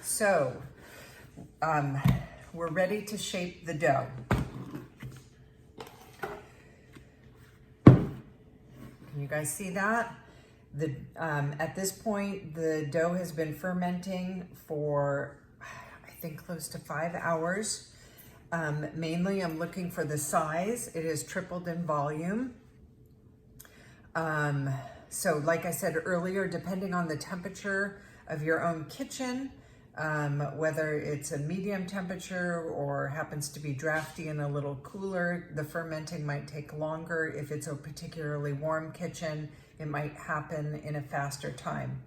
So we're ready to shape the dough. Can you guys see that? At this point, the dough has been fermenting for, I think, close to 5 hours. Mainly, I'm looking for the size. It has tripled in volume. So like I said earlier, depending on the temperature of your own kitchen, whether it's a medium temperature or happens to be drafty and a little cooler, the fermenting might take longer. If it's a particularly warm kitchen, it might happen in a faster time.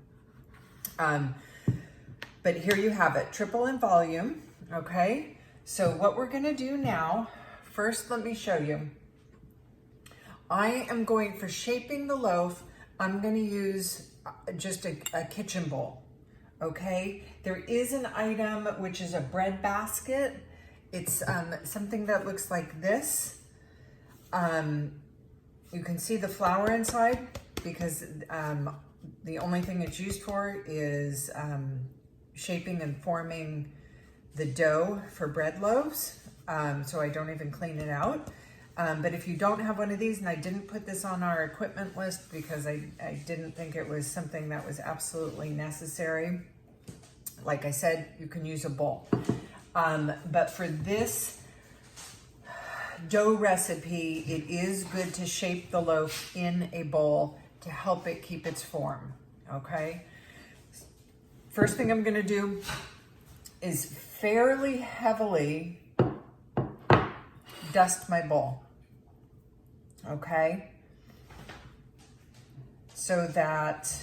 But here you have it, triple in volume, okay? So what we're gonna do now, first let me show you. I am going for shaping the loaf, I'm gonna use just a kitchen bowl, okay? There is an item which is a bread basket. It's something that looks like this. You can see the flour inside because the only thing it's used for is shaping and forming the dough for bread loaves. So I don't even clean it out. But if you don't have one of these, and I didn't put this on our equipment list because I didn't think it was something that was absolutely necessary. Like I said, you can use a bowl. But for this dough recipe, it is good to shape the loaf in a bowl to help it keep its form, okay? First thing I'm gonna do is fairly heavily dust my bowl, okay? So that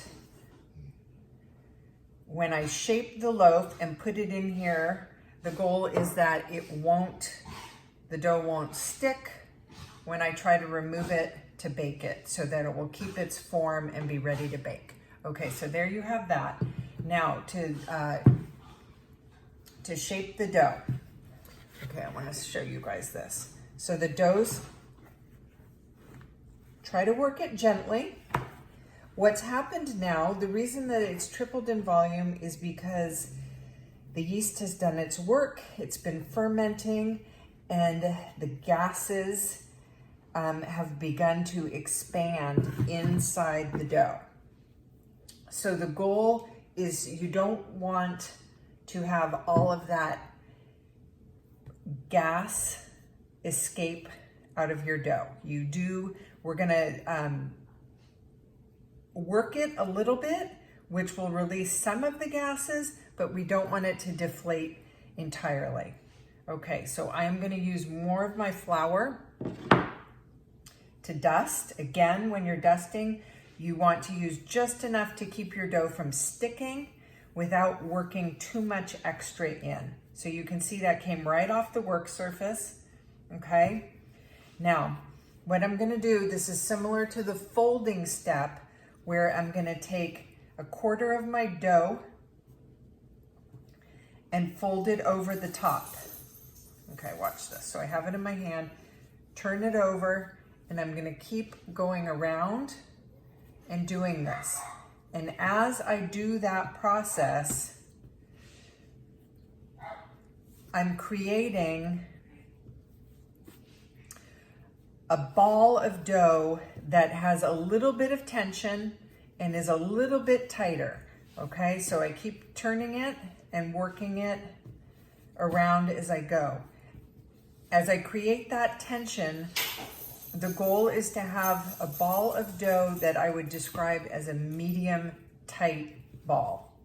when I shape the loaf and put it in here, the goal is that the dough won't stick when I try to remove it to bake it, so that it will keep its form and be ready to bake. Okay, so there you have that. Now to shape the dough. Okay, I want to show you guys this. So the dough's, try to work it gently. What's happened now, the reason that it's tripled in volume is because the yeast has done its work. It's been fermenting and the gases have begun to expand inside the dough. So the goal is you don't want to have all of that gas escape out of your dough. We're gonna work it a little bit, which will release some of the gases, but we don't want it to deflate entirely. Okay, so I am gonna use more of my flour to dust. Again, when you're dusting, you want to use just enough to keep your dough from sticking without working too much extra in. So you can see that came right off the work surface, okay? Now, what I'm gonna do, this is similar to the folding step where I'm gonna take a quarter of my dough and fold it over the top. Okay, watch this. So I have it in my hand, turn it over, and I'm gonna keep going around and doing this. And as I do that process, I'm creating a ball of dough that has a little bit of tension and is a little bit tighter, okay? So I keep turning it and working it around as I go. As I create that tension, the goal is to have a ball of dough that I would describe as a medium tight ball,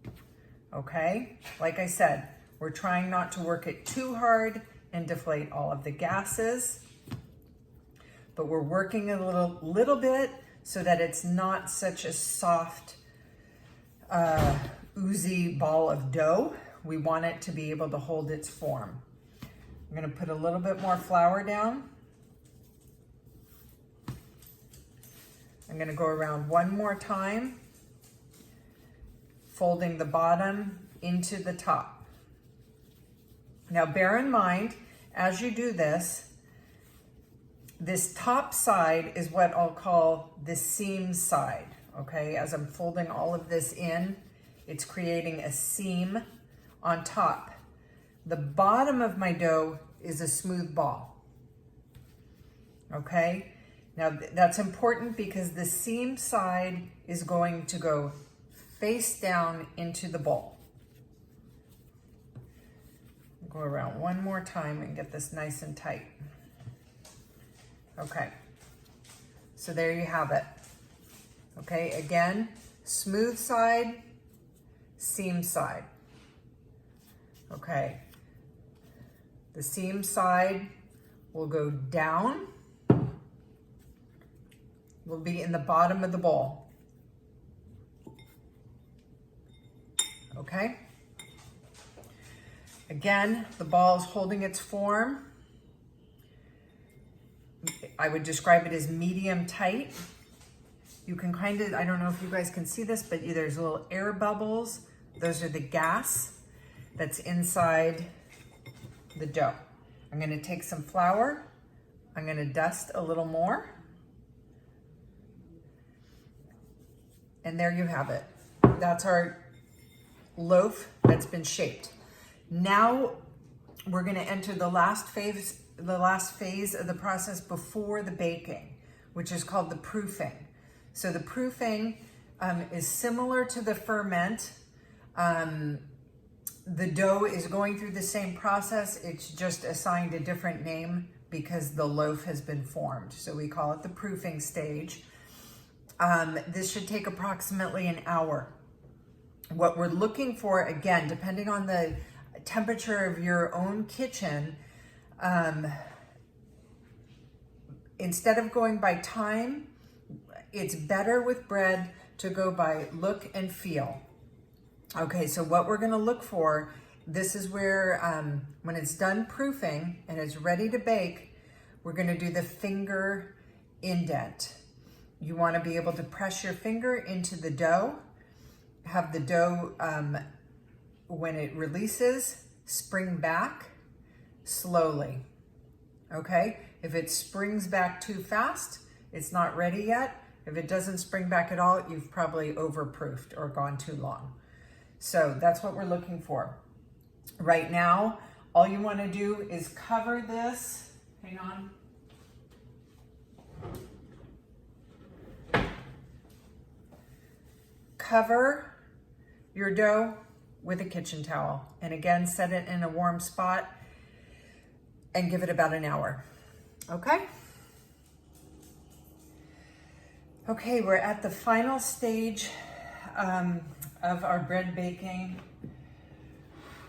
okay? Like I said, we're trying not to work it too hard and deflate all of the gases, but we're working a little bit so that it's not such a soft, oozy ball of dough. We want it to be able to hold its form. I'm gonna put a little bit more flour down. I'm gonna go around one more time, folding the bottom into the top. Now bear in mind, as you do this top side is what I'll call the seam side, okay? As I'm folding all of this in, it's creating a seam on top. The bottom of my dough is a smooth ball. Okay? Now that's important because the seam side is going to go face down into the bowl. Go around one more time and get this nice and tight. Okay, so there you have it. Okay, again, smooth side, seam side. Okay, the seam side will go down, will be in the bottom of the bowl. Okay, again, the ball is holding its form. I would describe it as medium tight. You can kind of, I don't know if you guys can see this, but there's little air bubbles. Those are the gas that's inside the dough. I'm gonna take some flour. I'm gonna dust a little more. And there you have it. That's our loaf that's been shaped. Now we're gonna enter the last phase of the process before the baking, which is called the proofing. So the proofing is similar to the ferment. The dough is going through the same process. It's just assigned a different name because the loaf has been formed. So we call it the proofing stage. This should take approximately an hour. What we're looking for, again, depending on the temperature of your own kitchen, instead of going by time, it's better with bread to go by look and feel. Okay, so what we're gonna look for, this is where, when it's done proofing and it's ready to bake, we're gonna do the finger indent. You wanna be able to press your finger into the dough, have the dough, when it releases, spring back slowly, okay? If it springs back too fast, it's not ready yet. If it doesn't spring back at all, you've probably overproofed or gone too long. So that's what we're looking for. Right now, all you want to do is cover this. Hang on. Cover your dough with a kitchen towel. And again, set it in a warm spot and give it about an hour. Okay? Okay, we're at the final stage of our bread baking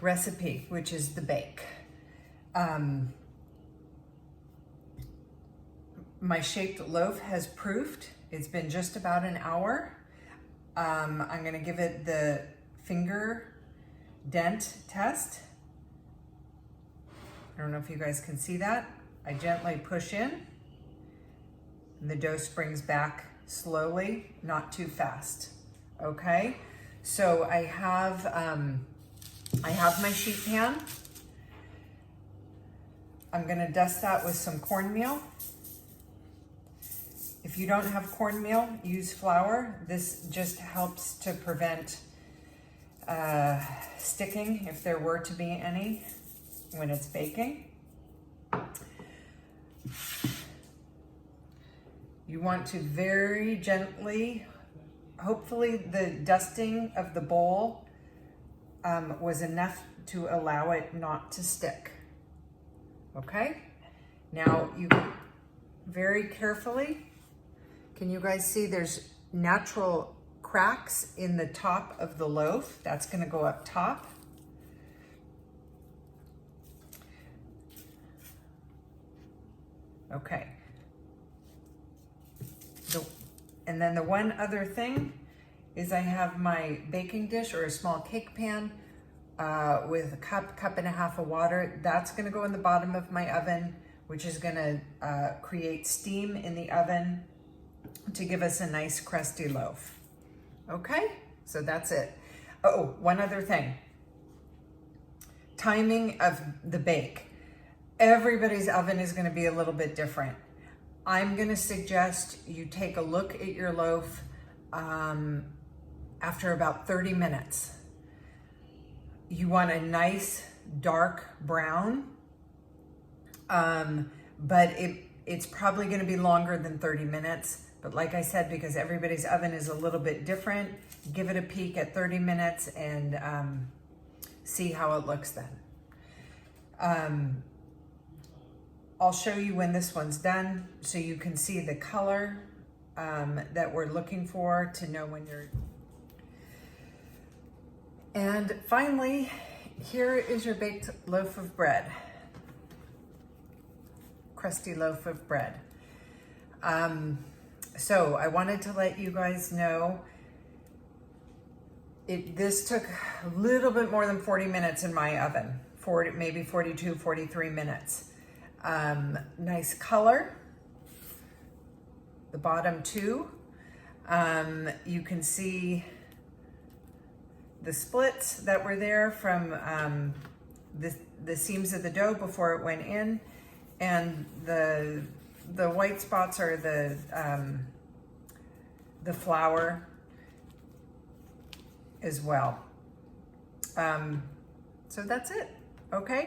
recipe, which is the bake. My shaped loaf has proofed. It's been just about an hour. I'm gonna give it the finger dent test. I don't know if you guys can see that. I gently push in and the dough springs back slowly, not too fast. Okay, so I have my sheet pan. I'm gonna dust that with some cornmeal. If you don't have cornmeal, use flour. This just helps to prevent sticking, if there were to be any, when it's baking. You want to very gently, hopefully the dusting of the bowl was enough to allow it not to stick. Okay? Now you very carefully, can you guys see there's natural cracks in the top of the loaf? That's gonna go up top. Okay. And then the one other thing is I have my baking dish or a small cake pan with a cup and a half of water. That's gonna go in the bottom of my oven, which is gonna create steam in the oven to give us a nice crusty loaf. Okay, so that's it. Oh, one other thing. Timing of the bake. Everybody's oven is gonna be a little bit different. I'm gonna suggest you take a look at your loaf after about 30 minutes. You want a nice dark brown, but it's probably going to be longer than 30 minutes. But like I said, because everybody's oven is a little bit different, give it a peek at 30 minutes and see how it looks then. I'll show you when this one's done so you can see the color that we're looking for to know when you're... And finally, here is your baked loaf of bread. Crusty loaf of bread. So I wanted to let you guys know this took a little bit more than 40 minutes in my oven, maybe 42, 43 minutes. Nice color, the bottom two. You can see the splits that were there from the seams of the dough before it went in, and the white spots are the flour as well. So that's it. Okay.